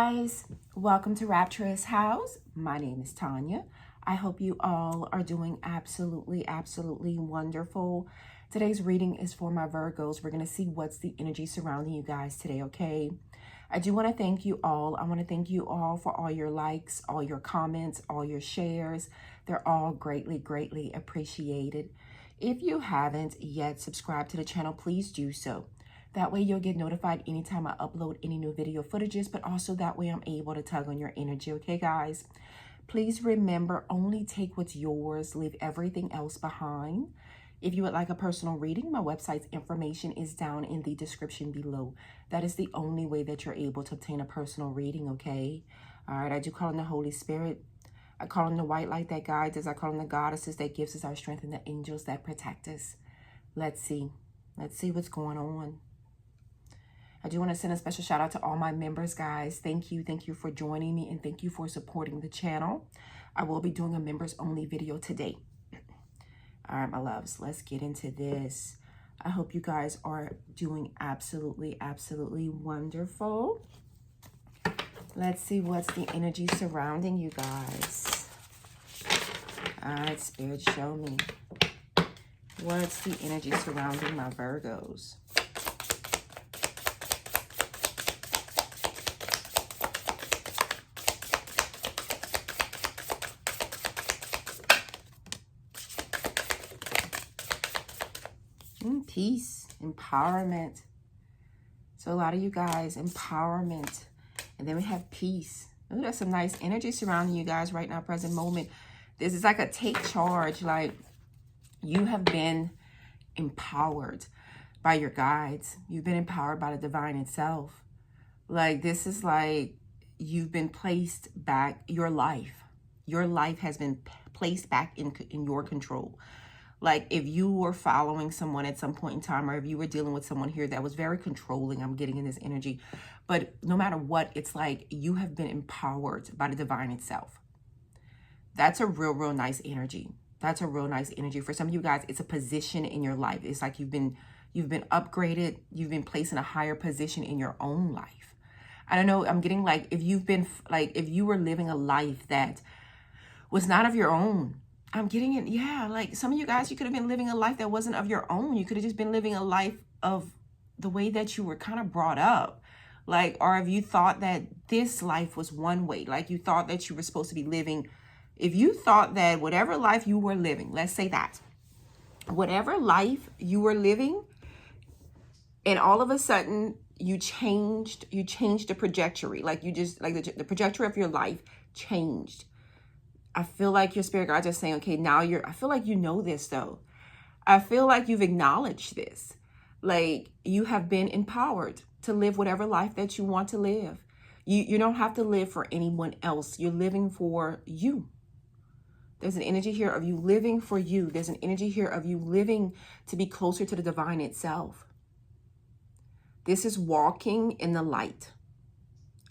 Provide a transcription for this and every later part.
guys, welcome to Rapturous house. My name is Tonya. I hope you all are doing absolutely wonderful. Today's reading is for my Virgos. We're going to see what's the energy surrounding you guys today, okay? I do want to thank you all. I want to thank you all for all your likes, all your comments, all your shares. They're all greatly appreciated. If you haven't yet subscribed to the channel, please do so. That way you'll get notified anytime I upload any new video footages, but also that way I'm able to tug on your energy, okay guys? Please remember, only take what's yours, leave everything else behind. If you would like a personal reading, my website's information is down in the description below. That is the only way that you're able to obtain a personal reading, okay? All right, I do call on the Holy Spirit. I call on the white light that guides us. I call on the goddesses that gives us our strength and the angels that protect us. Let's see what's going on. I do want to send a special shout out to all my members, guys. Thank you for joining me, and thank you for supporting the channel. I will be doing a members only video today. All right, my loves, let's get into this. I hope you guys are doing absolutely wonderful. Let's see what's the energy surrounding you guys. All right, Spirit, show me. What's the energy surrounding my Virgos? Peace, empowerment. So a lot of you guys, empowerment. And then we have peace. Oh, there's some nice energy surrounding you guys right now, present moment. This is like a take charge. Like you have been empowered by your guides. You've been empowered by the divine itself. Like this is like you've been placed back, your life has been placed back in your control. Like if you were following someone at some point in time, or if you were dealing with someone here that was very controlling, I'm getting in this energy. But no matter what, it's like you have been empowered by the divine itself. That's a real nice energy. That's a real nice energy. For some of you guys, it's a position in your life. It's like you've been upgraded. You've been placed in a higher position in your own life. I don't know. I'm getting like if you were living a life that was not of your own. I'm getting it. Yeah, like some of you guys, you could have been living a life that wasn't of your own. You could have just been living a life of the way that you were kind of brought up. Like, or if you thought that this life was one way, like you thought that you were supposed to be living. If you thought that whatever life you were living, let's say that, whatever life you were living, and all of a sudden you changed the trajectory. Like you just, like the trajectory of your life changed. I feel like your spirit guides are saying, okay, now I feel like you know this though. I feel like you've acknowledged this. Like you have been empowered to live whatever life that you want to live. You don't have to live for anyone else. You're living for you. There's an energy here of you living for you. There's an energy here of you living to be closer to the divine itself. This is walking in the light.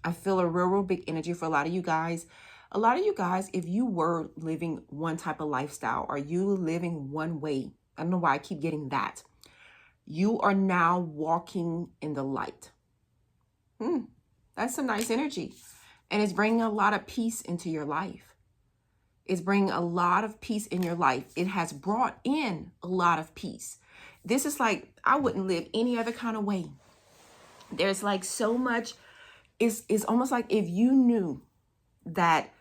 I feel a real big energy for a lot of you guys. A lot of you guys, if you were living one type of lifestyle, or you living one way, I don't know why I keep getting that. You are now walking in the light. That's some nice energy. And it's bringing a lot of peace into your life. It's bringing a lot of peace in your life. It has brought in a lot of peace. This is like, I wouldn't live any other kind of way. There's like so much, it's almost like if you knew that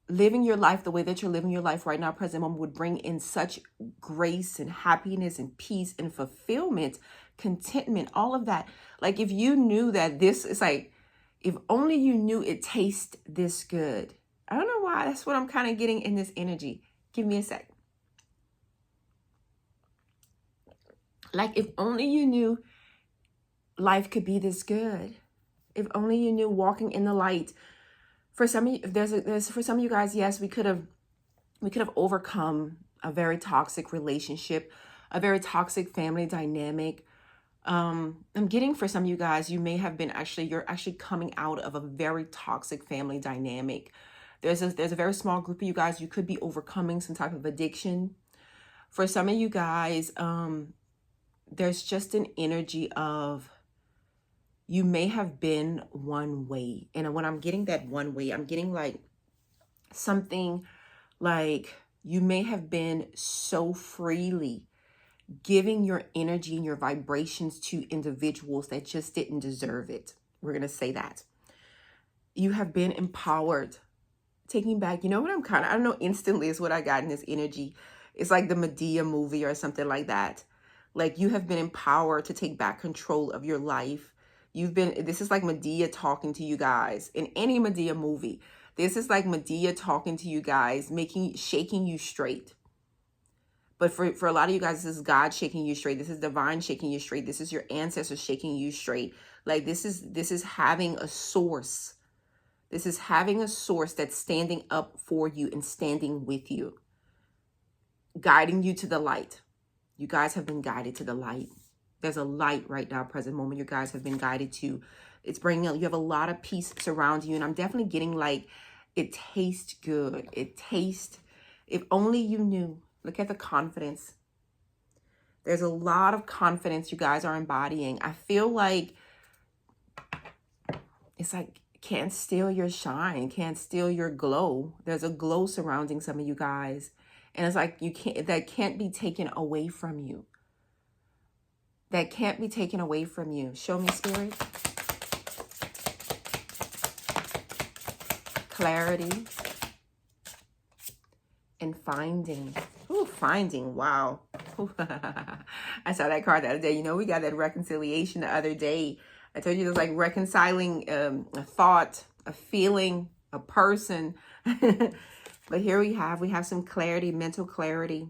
living your life the way that you're living your life right now, present moment, would bring in such grace and happiness and peace and fulfillment, contentment, all of that. Like if you knew that this is like, if only you knew it tastes this good. I don't know why. That's what I'm kind of getting in this energy. Give me a sec. Like if only you knew life could be this good. If only you knew walking in the light. For some of you, for some of you guys, yes, we could have overcome a very toxic relationship, a very toxic family dynamic. I'm getting for some of you guys, you may have been you're actually coming out of a very toxic family dynamic. There's a very small group of you guys, you could be overcoming some type of addiction. For some of you guys, there's just an energy of you may have been one way. And when I'm getting that one way, I'm getting like something like you may have been so freely giving your energy and your vibrations to individuals that just didn't deserve it. We're going to say that. You have been empowered. Taking back, you know what I don't know, instantly is what I got in this energy. It's like the Medea movie or something like that. Like you have been empowered to take back control of your life. This is like Medea talking to you guys in any Medea movie. This is like Medea talking to you guys, shaking you straight. But for a lot of you guys, this is God shaking you straight. This is divine shaking you straight. This is your ancestors shaking you straight. Like this is having a source. This is having a source that's standing up for you and standing with you, guiding you to the light. You guys have been guided to the light. There's a light right now, present moment. You guys have been guided to. It's bringing up, you have a lot of peace surrounding you. And I'm definitely getting like, it tastes good. It tastes, if only you knew. Look at the confidence. There's a lot of confidence you guys are embodying. I feel like it's like, can't steal your shine, can't steal your glow. There's a glow surrounding some of you guys. And it's like, that can't be taken away from you. That can't be taken away from you. Show me, Spirit. Clarity. And finding. Ooh, finding. Wow. I saw that card the other day. You know, we got that reconciliation the other day. I told you there's like reconciling a thought, a feeling, a person. But here we have some clarity, mental clarity.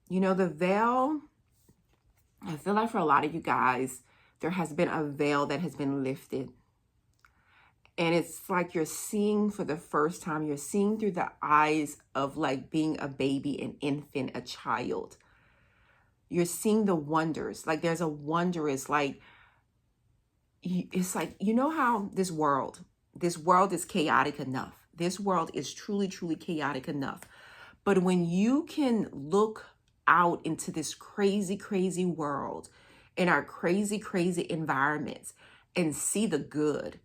You know, the veil, I feel like for a lot of you guys, there has been a veil that has been lifted. And it's like you're seeing for the first time, you're seeing through the eyes of like being a baby, an infant, a child. You're seeing the wonders. Like there's a wondrous, like, it's like, you know how this world is chaotic enough. This world is truly, truly chaotic enough. But when you can look out into this crazy, crazy world, in our crazy, crazy environments, and see the good,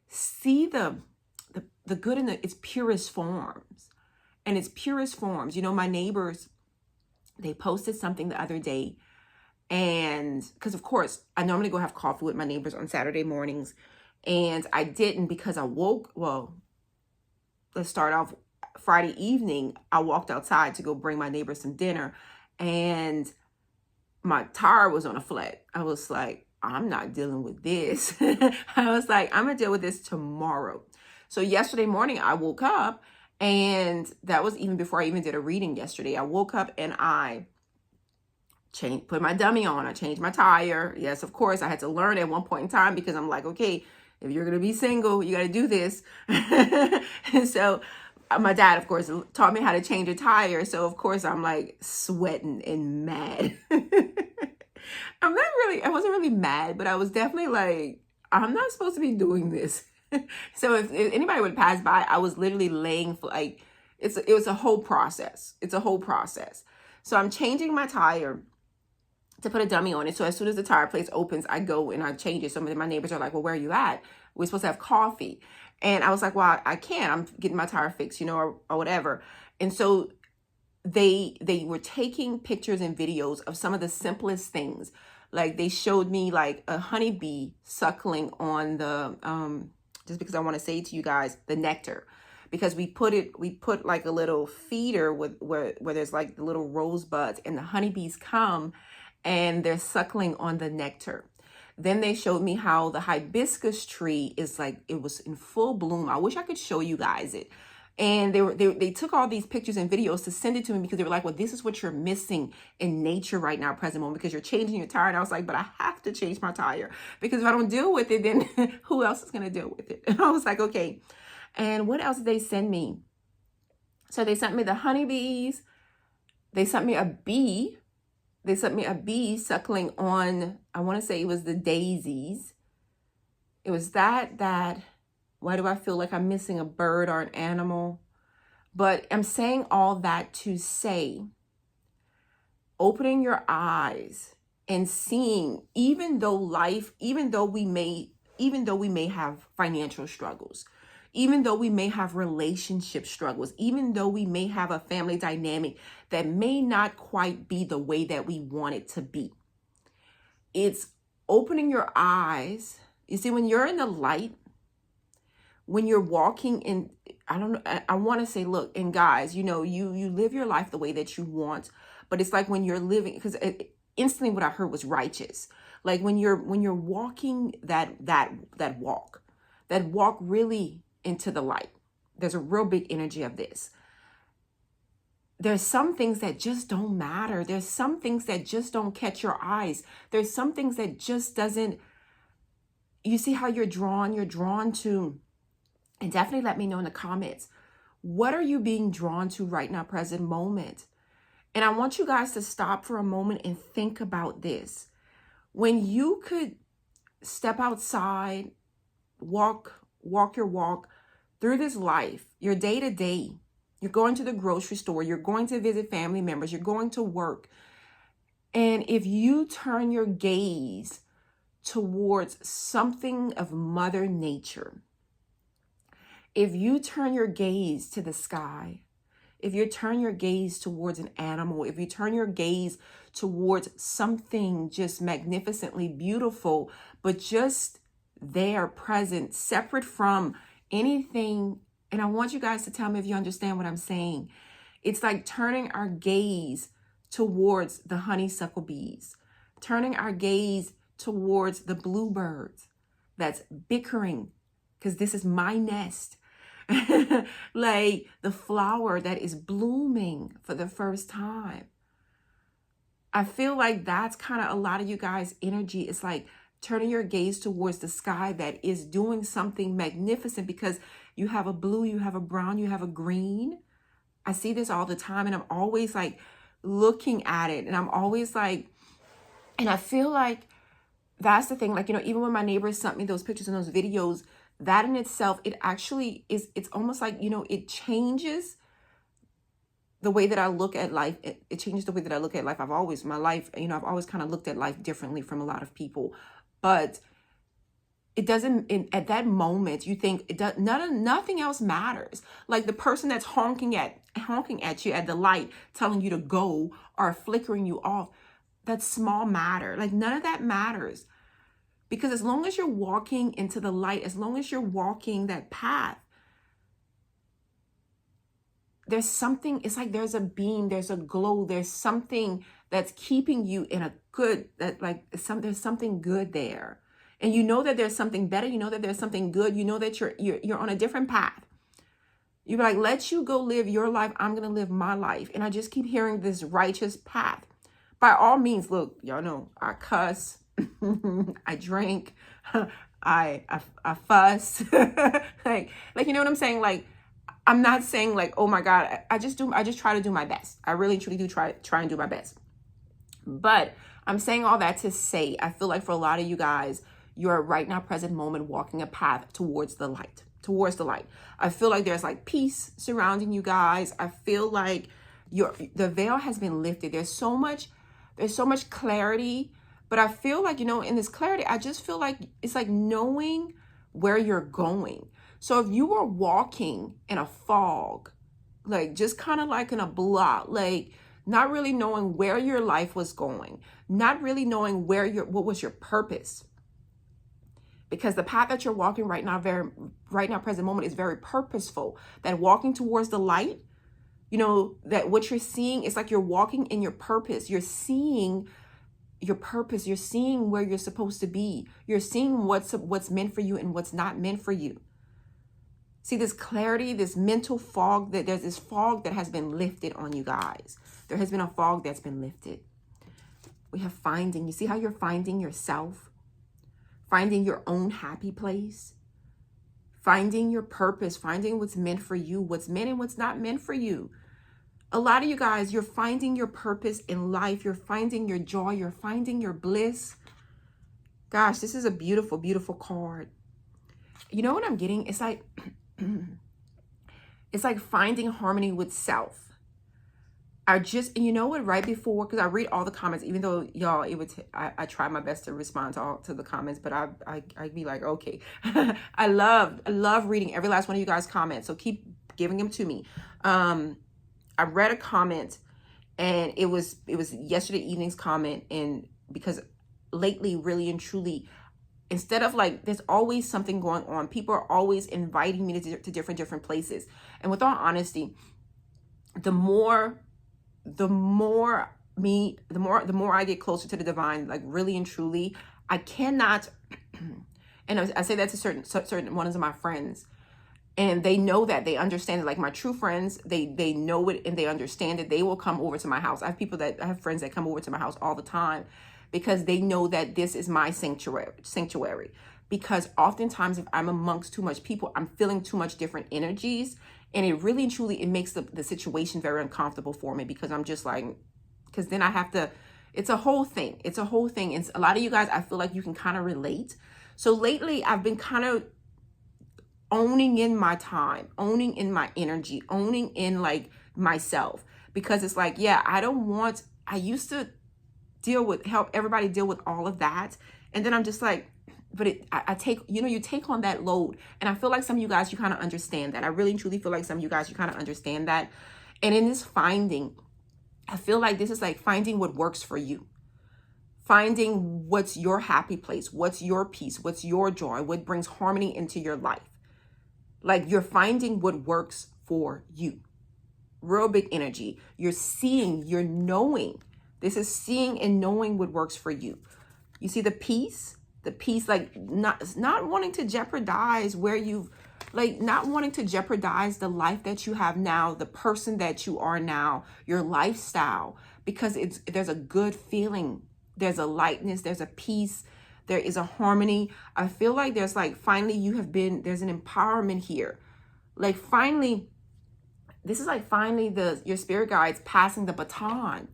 see the good in its purest forms. And its purest forms. You know, my neighbors, they posted something the other day, and because of course I normally go have coffee with my neighbors on Saturday mornings, and I didn't because let's start off Friday evening. I walked outside to go bring my neighbors some dinner, and my tire was on a flat. I was like, I'm not dealing with this. I was like, I'm gonna deal with this tomorrow. So yesterday morning I woke up, and that was even before I even did a reading yesterday. I woke up and I put my dummy on. I changed my tire. Yes, of course, I had to learn at one point in time because I'm like, okay, if you're going to be single, you got to do this. And so my dad, of course, taught me how to change a tire. So, of course, I'm like sweating and mad. I wasn't really mad, but I was definitely like, I'm not supposed to be doing this. So if anybody would pass by, I was literally laying for like, it was a whole process. It's a whole process. So I'm changing my tire to put a dummy on it. So as soon as the tire place opens, I go and I change it. Some of my neighbors are like, well, where are you at? We're supposed to have coffee. And I was like, well, I can't. I'm getting my tire fixed, or whatever. And so they were taking pictures and videos of some of the simplest things. Like they showed me like a honeybee suckling on the, just because I want to say to you guys, the nectar. Because we put like a little feeder where there's like the little rosebuds, and the honeybees come and they're suckling on the nectar. Then they showed me how the hibiscus tree is like, it was in full bloom. I wish I could show you guys it. And they took all these pictures and videos to send it to me because they were like, well, this is what you're missing in nature right now, present moment, because you're changing your tire. And I was like, but I have to change my tire, because if I don't deal with it, then who else is going to deal with it? And I was like, okay. And what else did they send me? So they sent me the honeybees. They sent me a bee. They sent me a bee suckling on, I want to say it was the daisies. It was that, why do I feel like I'm missing a bird or an animal? But I'm saying all that to say, opening your eyes and seeing, even though we may have financial struggles, even though we may have relationship struggles, even though we may have a family dynamic that may not quite be the way that we want it to be. It's opening your eyes. You see, when you're in the light, when you're walking in, I want to say, look, and guys, you live your life the way that you want, but it's like when you're living, because instantly what I heard was righteous. Like when you're walking that walk really into the light. There's a real big energy of this. There's some things that just don't matter. There's some things that just don't catch your eyes. There's some things that just doesn't, you see how you're drawn to, and definitely let me know in the comments, what are you being drawn to right now, present moment? And I want you guys to stop for a moment and think about this. When you could step outside, walk your walk through this life, your day to day, you're going to the grocery store, you're going to visit family members, you're going to work. And if you turn your gaze towards something of Mother Nature, if you turn your gaze to the sky, if you turn your gaze towards an animal, if you turn your gaze towards something just magnificently beautiful, but just there, present, separate from anything, and I want you guys to tell me if you understand what I'm saying. It's like turning our gaze towards the honeysuckle bees, turning our gaze towards the bluebirds that's bickering, because this is my nest. Like the flower that is blooming for the first time. I feel like that's kind of a lot of you guys' energy. It's like turning your gaze towards the sky that is doing something magnificent, because you have a blue, you have a brown, you have a green. I see this all the time, and I'm always like looking at it, and I'm always like, and I feel like that's the thing. Like, even when my neighbors sent me those pictures and those videos, that in itself, it actually is, it's almost like, it changes the way that I look at life. It changes the way that I look at life. I've always kind of looked at life differently from a lot of people, but it doesn't, at that moment, you think it does, nothing else matters. Like the person that's honking at you at the light, telling you to go, or flickering you off, that small matter. Like none of that matters. Because as long as you're walking into the light, as long as you're walking that path, there's something, it's like there's a beam, there's a glow, there's something that's keeping you in a good, there's something good there. And you know that there's something better, you know that there's something good, you know that you're on a different path. You're like, let you go live your life, I'm gonna live my life. And I just keep hearing this righteous path. By all means, look, y'all know, I cuss. I drink, I fuss, like you know what I'm saying? Like, I'm not saying like, oh my God, I just try to do my best. I really truly do try and do my best. But I'm saying all that to say, I feel like for a lot of you guys, you're right now, present moment, walking a path towards the light. I feel like there's like peace surrounding you guys. I feel like the veil has been lifted. There's so much clarity. But I feel like, in this clarity, I just feel like it's like knowing where you're going. So if you were walking in a fog, like just kind of like in a blot, like not really knowing where your life was going, not really knowing what was your purpose. Because the path that you're walking right now, present moment, is very purposeful. That walking towards the light, that what you're seeing, it's like you're walking in your purpose. You're seeing your purpose. You're seeing where you're supposed to be. You're seeing what's meant for you and what's not meant for you. See this clarity, this mental fog, that there's this fog that has been lifted on you guys. There has been a fog that's been lifted. We have finding. You see how you're finding yourself, finding your own happy place, finding your purpose, finding what's meant for you, what's meant and what's not meant for you. A lot of you guys, you're finding your purpose in life. You're finding your joy. You're finding your bliss. Gosh, this is a beautiful, beautiful card. You know what I'm getting? It's like, it's like finding harmony with self. and you know what, right before, because I read all the comments, even though y'all, I try my best to respond to the comments, but I'd be like, okay. I love reading every last one of you guys' comments, so keep giving them to me. I read a comment, and it was yesterday evening's comment, and because lately, really and truly, instead of like, there's always something going on. People are always inviting me to different places, and with all honesty, the more I get closer to the divine, like really and truly, I cannot, and I say that to certain ones of my friends, and they know that, they understand it. Like my true friends, they know it and they understand it. They will come over to my house. I have friends that come over to my house all the time because they know that this is my sanctuary. Because oftentimes if I'm amongst too much people, I'm feeling too much different energies. And it really and truly, it makes the situation very uncomfortable for me, because I'm just like, because then I have to, it's a whole thing. It's a whole thing. And a lot of you guys, I feel like you can kind of relate. So lately I've been kind of owning in my time, owning in my energy, owning in like myself, because it's like, yeah, I used to help everybody deal with all of that. And then I'm just like, but I take, you take on that load. And I feel like some of you guys, you kind of understand that. I really and truly feel like some of you guys, you kind of understand that. And in this finding, I feel like this is like finding what works for you. Finding what's your happy place, what's your peace, what's your joy, what brings harmony into your life. Like you're finding what works for you. Real big energy. You're seeing, you're knowing. This is seeing and knowing what works for you. You see the peace, like not wanting to jeopardize not wanting to jeopardize the life that you have now, the person that you are now, your lifestyle, because there's a good feeling. There's a lightness, there's a peace, there is a harmony. I feel like there's like, finally there's an empowerment here. Like finally, this is like finally your spirit guides passing the baton.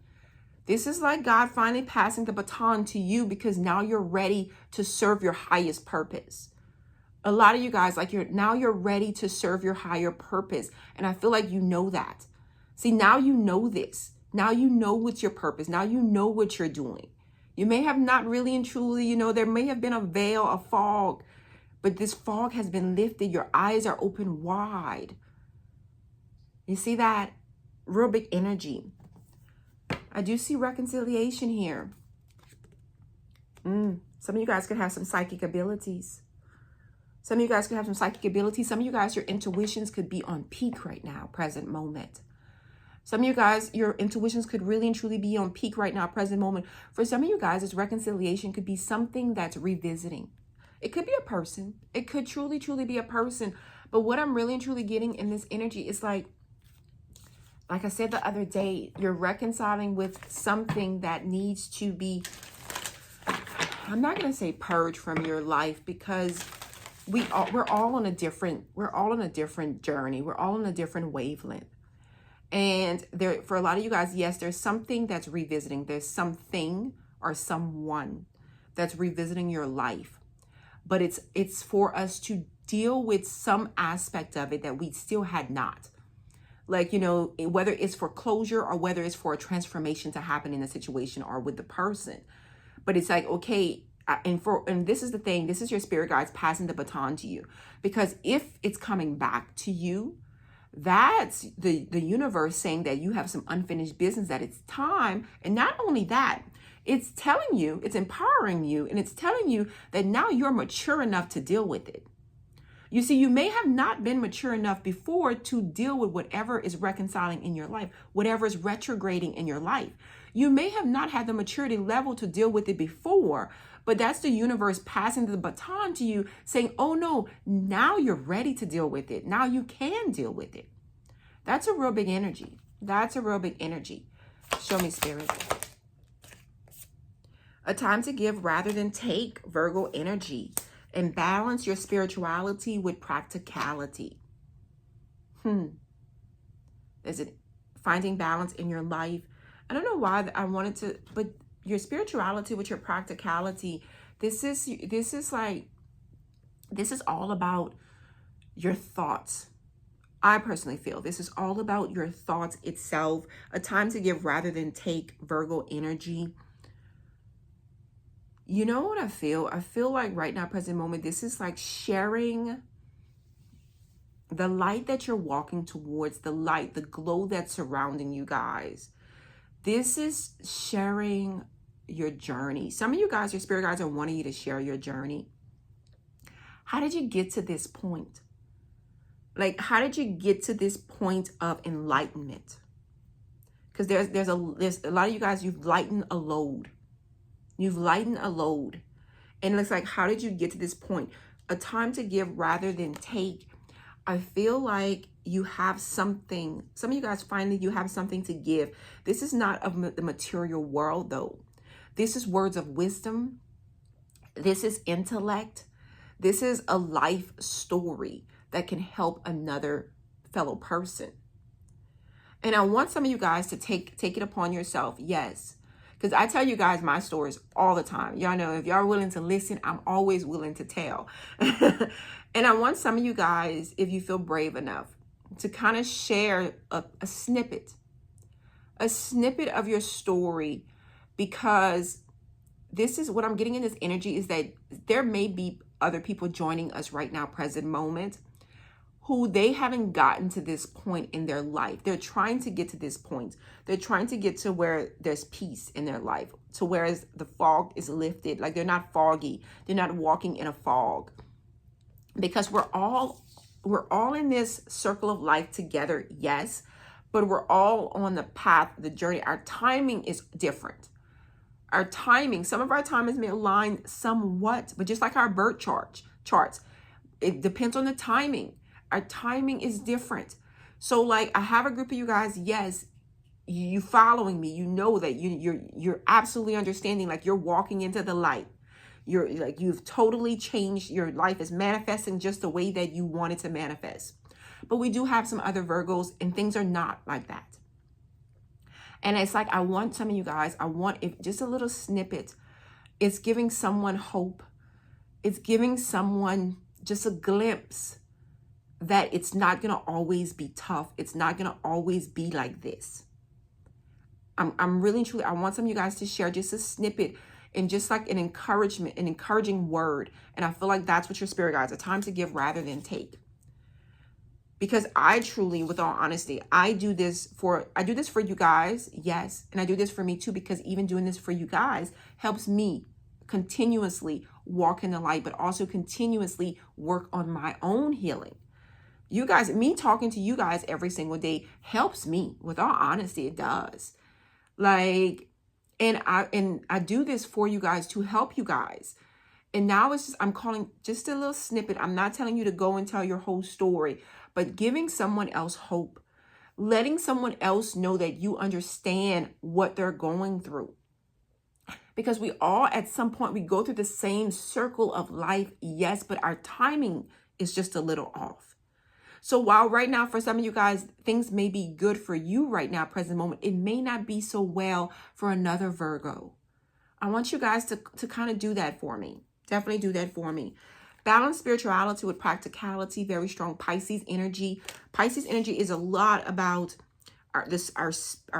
This is like God finally passing the baton to you, because now you're ready to serve your highest purpose. A lot of you guys, like you're ready to serve your higher purpose. And I feel like you know that. See, now you know this. Now you know what's your purpose. Now you know what you're doing. You may have not really and truly, there may have been a veil, a fog, but this fog has been lifted. Your eyes are open wide. You see that? Real big energy. I do see reconciliation here. Some of you guys could have some psychic abilities. Some of you guys could have some psychic abilities. Some of you guys, your intuitions could be on peak right now, present moment. Some of you guys, your intuitions could really and truly be on peak right now, present moment. For some of you guys, this reconciliation could be something that's revisiting. It could be a person. It could truly be a person. But what I'm really and truly getting in this energy is like I said the other day, you're reconciling with something that needs to be, I'm not going to say purged from your life, because we're all on a different journey. We're all on a different wavelength. And for a lot of you guys, yes, there's something that's revisiting. There's something or someone that's revisiting your life. But it's for us to deal with some aspect of it that we still had not. Like, whether it's for closure or whether it's for a transformation to happen in a situation or with the person. But it's like, okay, and this is the thing, this is your spirit guides passing the baton to you. Because if it's coming back to you, that's the universe saying that you have some unfinished business, that it's time. And not only that, it's telling you, it's empowering you, and it's telling you that now you're mature enough to deal with it. You see, you may have not been mature enough before to deal with whatever is reconciling in your life, whatever is retrograding in your life. You may have not had the maturity level to deal with it before, but that's the universe passing the baton to you, saying, oh no, now you're ready to deal with it. Now you can deal with it. That's a real big energy. That's a real big energy. Show me, Spirit. A time to give rather than take, Virgo energy. And balance your spirituality with practicality. Is it finding balance in your life? I don't know why I wanted to, but your spirituality with your practicality, this is all about your thoughts. I personally feel this is all about your thoughts itself. A time to give rather than take, Virgo energy. You know what I feel? I feel like right now, present moment, this is like sharing the light that you're walking towards, the light, the glow that's surrounding you guys. This is sharing your journey. Some of you guys, your spirit guides are wanting you to share your journey. How did you get to this point? Like, how did you get to this point of enlightenment? Because there's a lot of you guys, you've lightened a load. You've lightened a load. And it's like, how did you get to this point? A time to give rather than take. I feel like you have something. Some of you guys finally, you have something to give. This is not of the material world, though. This is words of wisdom. This is intellect. This is a life story that can help another fellow person. And I want some of you guys to take it upon yourself. Yes. Because I tell you guys my stories all the time. Y'all know if y'all are willing to listen, I'm always willing to tell. And I want some of you guys, if you feel brave enough, to kind of share a snippet of your story, because this is what I'm getting in this energy, is that there may be other people joining us right now, present moment, who they haven't gotten to this point in their life. They're trying to get to this point. They're trying to get to where there's peace in their life, to where the fog is lifted. Like, they're not foggy. They're not walking in a fog. Because we're all in this circle of life together, yes, but we're all on the path, the journey. Our timing is different. Our timing, some of our timings may align somewhat, but just like our birth charts, it depends on the timing. Our timing is different. So like, I have a group of you guys, yes, you following me, you know that you're absolutely understanding, like you're walking into the light. You're like, you've totally changed. Your life is manifesting just the way that you want it to manifest. But we do have some other Virgos and things are not like that. And it's like, I want some of you guys, if just a little snippet, it's giving someone hope. It's giving someone just a glimpse that it's not going to always be tough. It's not going to always be like this. I'm really, truly, I want some of you guys to share just a snippet and just like an encouraging word. And I feel like that's what your spirit guides, a time to give rather than take. Because I truly, with all honesty, I do this for you guys, yes. And I do this for me too, because even doing this for you guys helps me continuously walk in the light, but also continuously work on my own healing. You guys, me talking to you guys every single day helps me. With all honesty, it does. Like, and I do this for you guys to help you guys. And now it's just, I'm calling just a little snippet. I'm not telling you to go and tell your whole story, but giving someone else hope, letting someone else know that you understand what they're going through. Because we all, at some point, we go through the same circle of life, yes, but our timing is just a little off. So while right now, for some of you guys, things may be good for you right now, present moment, it may not be so well for another Virgo. I want you guys to kind of do that for me. Definitely do that for me. Balance spirituality with practicality, very strong Pisces energy. Pisces energy is a lot about our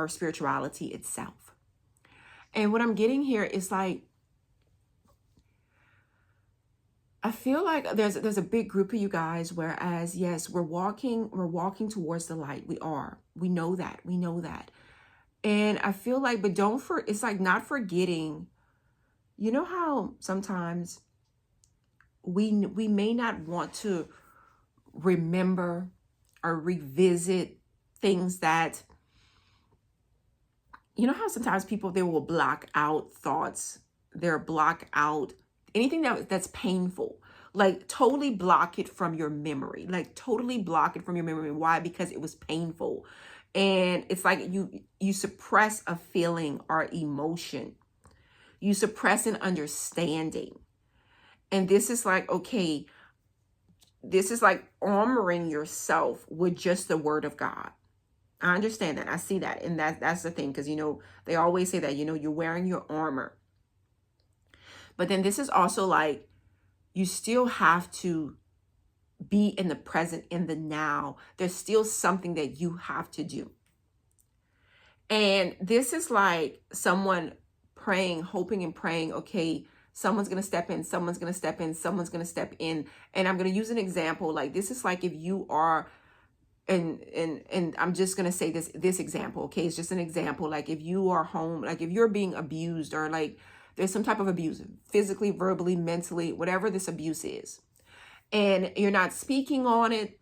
spirituality itself. And what I'm getting here is like, I feel like there's a big group of you guys, whereas, yes, we're walking towards the light. We know that. And I feel like, but it's like not forgetting, you know how sometimes we may not want to remember or revisit things that, you know how sometimes people, they will block out thoughts, they'll block out anything that's painful, like totally block it from your memory, Why? Because it was painful. And it's like you suppress a feeling or emotion. You suppress an understanding. And this is like, okay, this is like armoring yourself with just the word of God. I understand that. I see that. And that's the thing. Because, you know, they always say that, you know, you're wearing your armor. But then this is also like, you still have to be in the present, in the now. There's still something that you have to do. And this is like someone praying, hoping and praying, okay, someone's going to step in, someone's going to step in, someone's going to step in. And I'm going to use an example. Like, this is like if you are, and I'm just going to say this example, okay? It's just an example. Like if you are home, like if you're being abused, or like there's some type of abuse, physically, verbally, mentally, whatever this abuse is, and you're not speaking on it,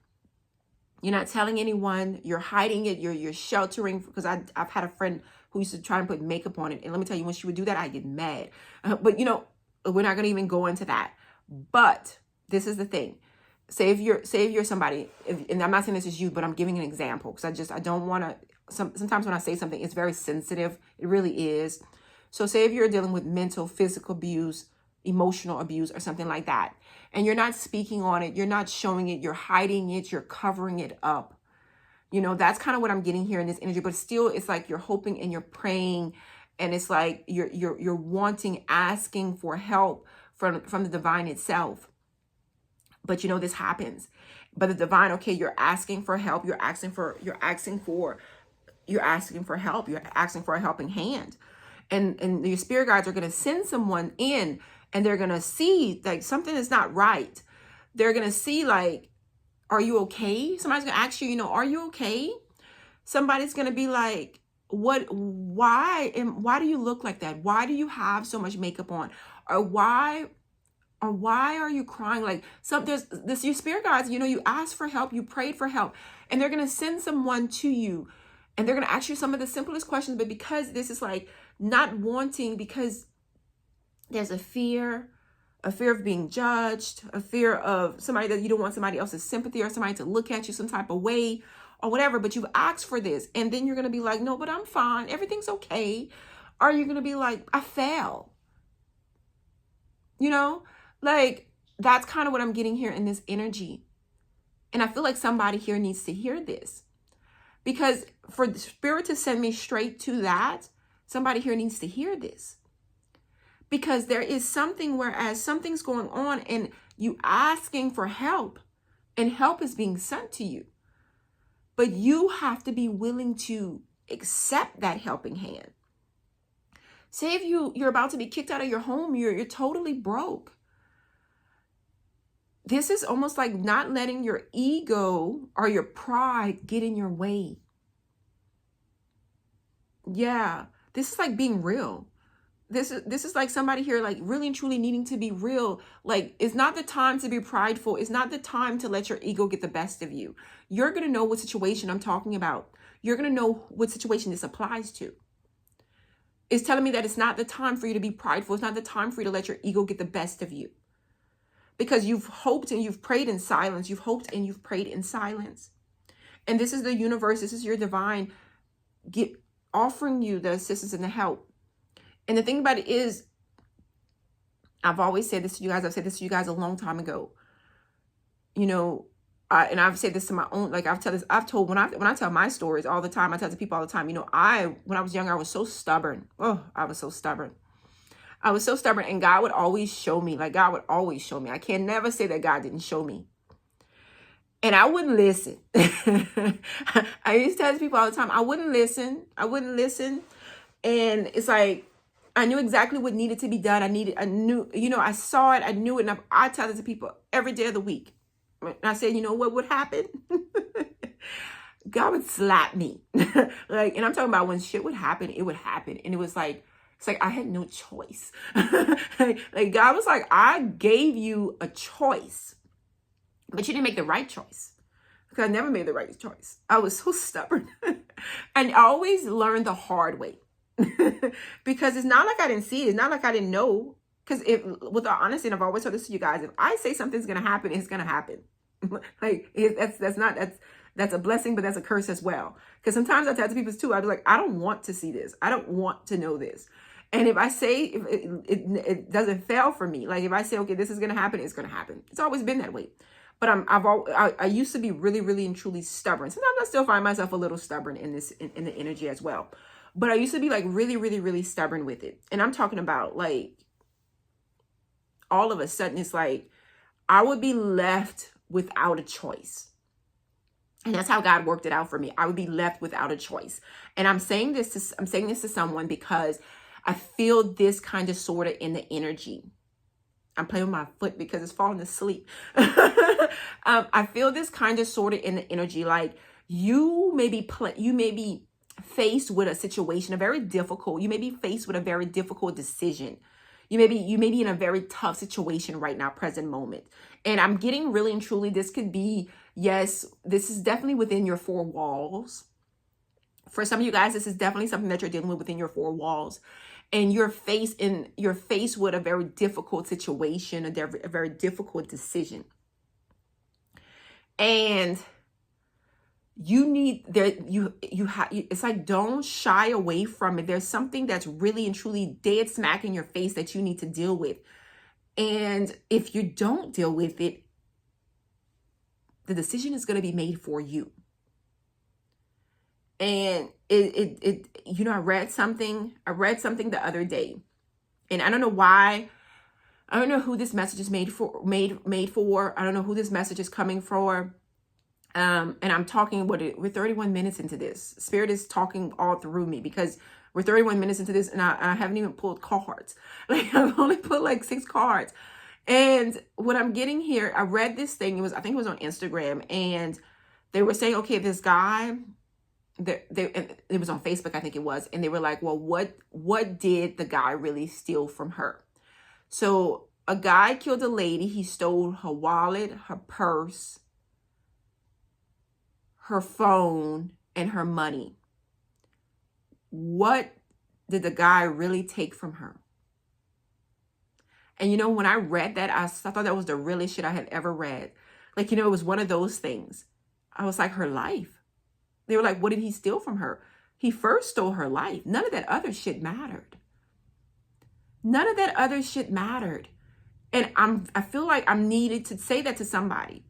you're not telling anyone, you're hiding it, you're sheltering. Because I've had a friend who used to try and put makeup on it. And let me tell you, when she would do that, I get mad. But you know, we're not going to even go into that. But this is the thing. Say if you're somebody, and I'm not saying this is you, but I'm giving an example, because I don't want to, sometimes when I say something, it's very sensitive. It really is. So say if you're dealing with mental, physical abuse, emotional abuse, or something like that, and you're not speaking on it, you're not showing it, you're hiding it, you're covering it up. You know, that's kind of what I'm getting here in this energy. But still, it's like you're hoping and you're praying, and it's like you're wanting, asking for help from the divine itself. But you know, this happens. But the divine, okay, you're asking for help, you're asking for help, you're asking for a helping hand. And your spirit guides are going to send someone in, and they're going to see like something is not right. They're going to see like, are you okay? Somebody's going to ask you, you know, are you okay? Somebody's going to be like, why do you look like that? Why do you have so much makeup on? Or why are you crying? Like, your spirit guides, you know, you asked for help, you prayed for help, and they're going to send someone to you, and they're going to ask you some of the simplest questions. But because this is like not wanting, because there's a fear of being judged, a fear of somebody, that you don't want somebody else's sympathy, or somebody to look at you some type of way or whatever, but you've asked for this. And then you're going to be like, no, but I'm fine, everything's okay. Or you're going to be like, I fell. You know, like that's kind of what I'm getting here in this energy. And I feel like somebody here needs to hear this, because for the spirit to send me straight to that, somebody here needs to hear this. Because there is something, whereas something's going on and you asking for help, and help is being sent to you, but you have to be willing to accept that helping hand. Say if you're about to be kicked out of your home, you're totally broke. This is almost like not letting your ego or your pride get in your way. Yeah, this is like being real. This is like somebody here, like really and truly needing to be real. Like, it's not the time to be prideful. It's not the time to let your ego get the best of you. You're going to know what situation I'm talking about. You're going to know what situation this applies to. It's telling me that it's not the time for you to be prideful. It's not the time for you to let your ego get the best of you. Because you've hoped and you've prayed in silence. You've hoped and you've prayed in silence. And this is the universe. This is your divine offering you the assistance and the help. And the thing about it is, I've always said this to you guys. I've said this to you guys a long time ago. You know, and I've said this to my own, like when I tell my stories all the time, I tell to people all the time, you know, when I was younger, I was so stubborn. Oh, I was so stubborn. I was so stubborn, and God would always show me. Like, God would always show me. I can never say that God didn't show me. And I wouldn't listen. I used to tell people all the time, I wouldn't listen. And it's like, I knew exactly what needed to be done. I knew, you know, I saw it, I knew it. And I tell it to people every day of the week. And I said, you know what would happen? God would slap me. Like, and I'm talking about when shit would happen, it would happen. And it was like, it's like I had no choice. like God was like, I gave you a choice, but you didn't make the right choice. Because I never made the right choice. I was so stubborn. And I always learned the hard way. Because it's not like I didn't see it. It's not like I didn't know. Because with our honesty, and I've always told this to you guys, if I say something's going to happen, it's going to happen. Like, that's a blessing, but that's a curse as well. Because sometimes I tell to people too, I'd be like, I don't want to see this. I don't want to know this. And if I say, if it doesn't fail for me, like if I say, okay, this is going to happen, it's going to happen. It's always been that way. But I used to be really, really and truly stubborn. Sometimes I still find myself a little stubborn in the energy as well. But I used to be like really, really, really stubborn with it. And I'm talking about like all of a sudden, it's like I would be left without a choice. And that's how God worked it out for me. I would be left without a choice. And I'm saying this to someone because I feel this kind of sort of in the energy. I'm playing with my foot because it's falling asleep. I feel this kind of sort of in the energy, like you may be faced with a situation, you may be faced with a very difficult decision. You may be in a very tough situation right now, present moment. And I'm getting really and truly, this could be, yes, this is definitely within your four walls. For some of you guys, this is definitely something that you're dealing with within your four walls. And you're faced with a very difficult situation, a very difficult decision. And it's like, don't shy away from it. There's something that's really and truly dead smack in your face that you need to deal with. And if you don't deal with it, the decision is going to be made for you. And I read something the other day, and I don't know why. I don't know who this message is made for. I don't know who this message is coming for. And I'm talking, we're 31 minutes into this. Spirit is talking all through me because we're 31 minutes into this, and I haven't even pulled cards. Like, I've only put like 6 cards. And what I'm getting here, I read this thing. I think it was on Instagram, and they were saying, okay, this guy, it was on Facebook, I think it was, and they were like, well, what did the guy really steal from her? So a guy killed a lady. He stole her wallet, her purse, her phone, and her money. What did the guy really take from her? And when I read that, I thought that was the realest shit I had ever read. Like, it was one of those things. I was like, her life. They were like, what did he steal from her? He first stole her life. None of that other shit mattered. None of that other shit mattered. And I feel like I'm needed to say that to somebody.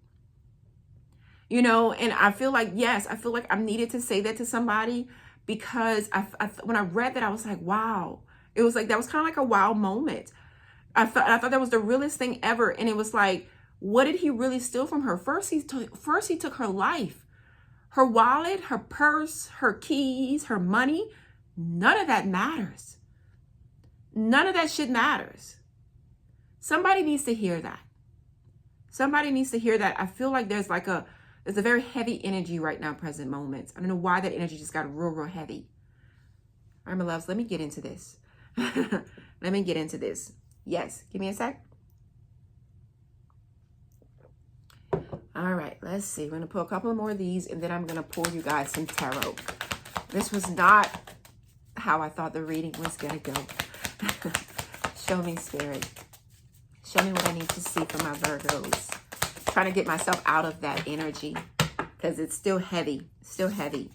And I feel like, yes, I'm needed to say that to somebody because when I read that, I was like, wow. It was like, that was kind of like a wow moment. I thought that was the realest thing ever. And it was like, what did he really steal from her? First, he took her life. Her wallet, her purse, her keys, her money, none of that matters. None of that shit matters. Somebody needs to hear that. Somebody needs to hear that. I feel like there's a very heavy energy right now, present moments. I don't know why that energy just got real, real heavy. All right, my loves, let me get into this. Let me get into this. Yes, give me a sec. All right, let's see. We're going to pull a couple more of these, and then I'm going to pull you guys some tarot. This was not how I thought the reading was going to go. Show me, Spirit. Show me what I need to see for my Virgos. Trying to get myself out of that energy because it's still heavy. Still heavy.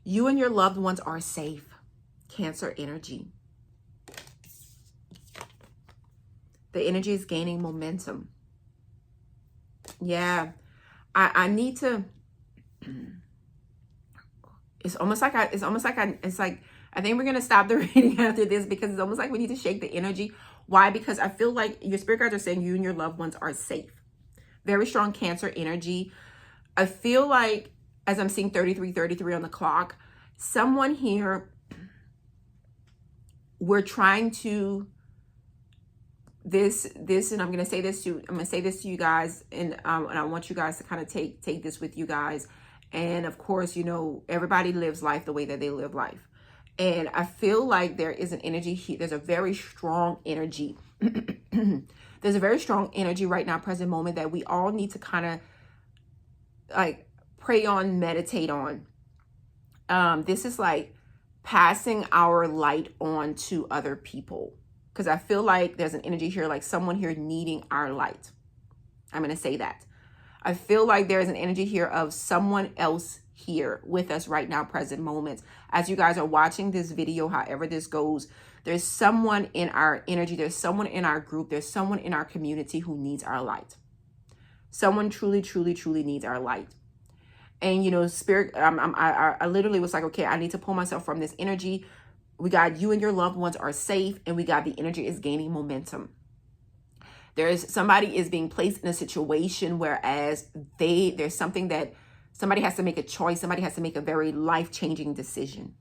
You and your loved ones are safe. Cancer energy. The energy is gaining momentum. Yeah, I need to. It's like I think we're gonna stop the reading after this because it's almost like we need to shake the energy. Why? Because I feel like your spirit guides are saying you and your loved ones are safe. Very strong Cancer energy. I feel like, as I'm seeing 33 on the clock, someone here, we're trying to. This, and I'm gonna say this to you guys, and I want you guys to kind of take this with you guys. And of course, everybody lives life the way that they live life. And I feel like there is an energy here. There's a very strong energy. There's a very strong energy right now, present moment, that we all need to kind of like pray on, meditate on. This is like passing our light on to other people. Because I feel like there's an energy here, like someone here needing our light. I'm going to say that. I feel like there's an energy here of someone else here with us right now, present moments. As you guys are watching this video, however this goes, there's someone in our energy. There's someone in our group. There's someone in our community who needs our light. Someone truly, truly, truly needs our light. And, Spirit, I literally was like, okay, I need to pull myself from this energy. We got you and your loved ones are safe, and we got the energy is gaining momentum. Somebody is being placed in a situation whereas there's something that somebody has to make a choice. Somebody has to make a very life-changing decision.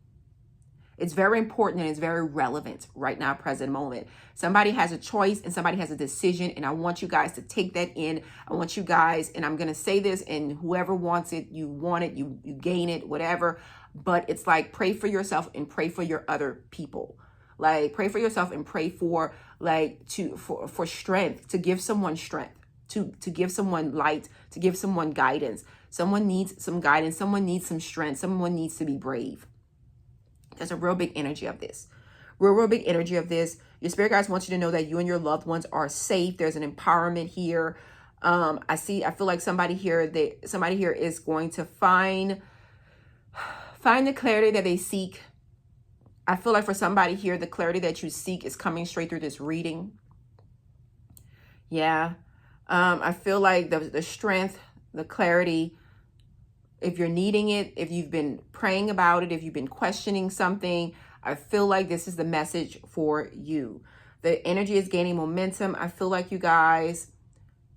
It's very important and it's very relevant right now, present moment. Somebody has a choice and somebody has a decision, and I want you guys to take that in. I want you guys, and I'm going to say this, and whoever wants it, you want it, you gain it, whatever. But it's like, pray for yourself and pray for your other people. Like, pray for yourself and pray for for strength, to give someone strength, to give someone light, to give someone guidance. Someone needs some guidance. Someone needs some strength. Someone needs to be brave. There's a real big energy of this. Real big energy of this. Your spirit guides want you to know that you and your loved ones are safe. There's an empowerment here. I feel like somebody here is going to find the clarity that they seek. I feel like for somebody here, the clarity that you seek is coming straight through this reading. Yeah. I feel like the strength, the clarity, if you're needing it, if you've been praying about it, if you've been questioning something, I feel like this is the message for you. The energy is gaining momentum. I feel like you guys,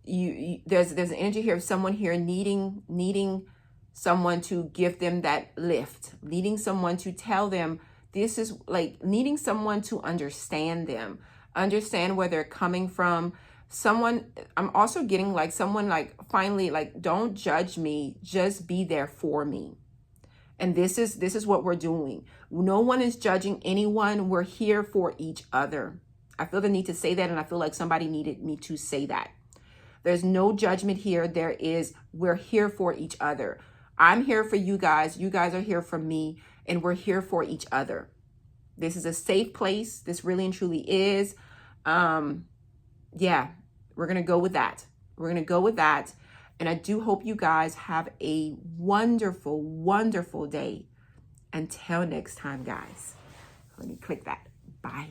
there's an energy here of someone here needing someone to give them that lift, needing someone to tell them this is like, needing someone to understand them, understand where they're coming from. Someone, I'm also getting like someone like, finally, like, don't judge me, just be there for me. And this is what we're doing. No one is judging anyone. We're here for each other. I feel the need to say that, and I feel like somebody needed me to say that. There's no judgment here. We're here for each other. I'm here for you guys. You guys are here for me, and we're here for each other. This is a safe place. This really and truly is. Yeah. We're going to go with that. We're going to go with that. And I do hope you guys have a wonderful, wonderful day. Until next time, guys. Let me click that. Bye.